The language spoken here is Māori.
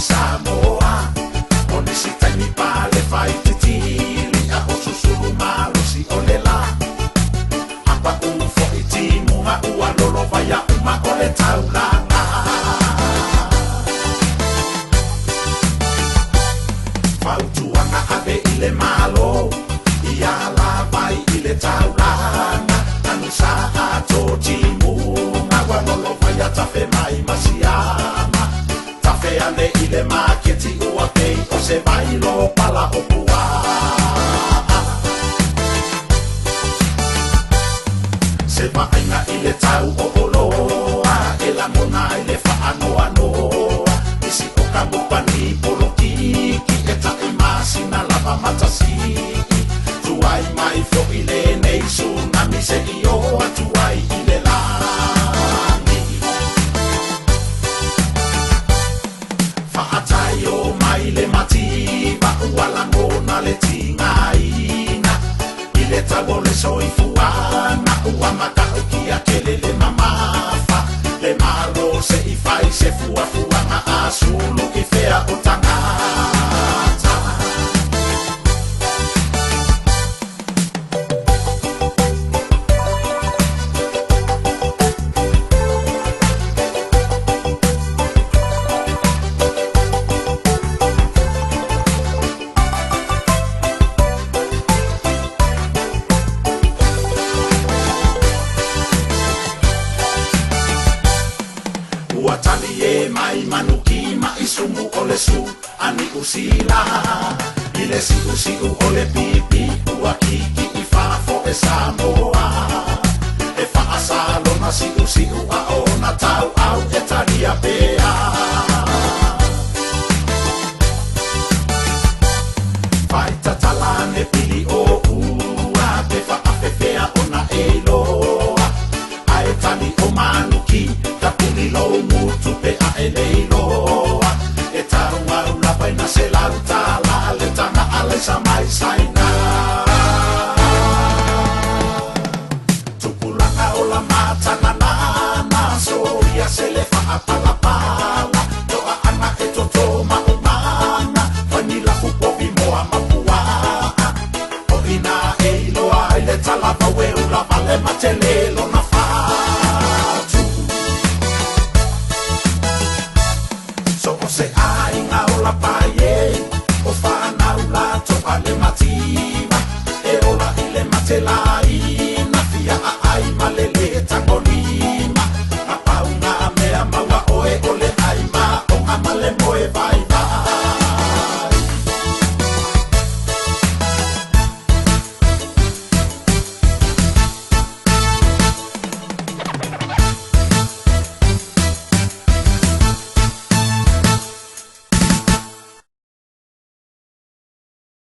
Samoa. Oni si taimi pale fai te tili a o susulu malu si olela. Apa ufo i timu ma ua lolo vai a uma ole taulanga. Fautuanga ave ile malo, ia la vai ile taulanga. Anusa ato timu ma ua lolo vai a tafe mai masiama. Tafe ane ile maketi ua pei o se bailo pala o pua. Se vaaina ile tau o oloa, e la mona ile whaanoa noa. Isi o ka mupani polo kiki, e ta i masina lava matasi. Tuai mai fo ile nei tsunami se i oa tuai ile langi. Whaatai o mai le matiba, uala ngona le tingaina. Ile tabo le soifuana, ua makau ki a kele le mamafa. Le malo se i fai se fua fuanga a sulu ki fea o tangata. Watani e mai manuki ma isumu ole su ani usila. Ile si usi u ole pipi ua kiki i fafo e Samoa. E fa asalo na si usi u a ona tau au e taria pea. Fai tatalane pili o ua te fa afefea ona e loa. Ae tani o manuki tapuni lo mutu pe a e leiloa. E tau au la paina se lautala le tanga ale sa mai saina. Tupulanga o la matanga nana, soia se le fa a pala pala. Toa ana e toto ma umana, vanila upovi moa mapua. O ina e iloa ele talapa weu la vale matelelo na fatu. So o se ainga o la paie, o whanau la to ale matima. E ola ile matelai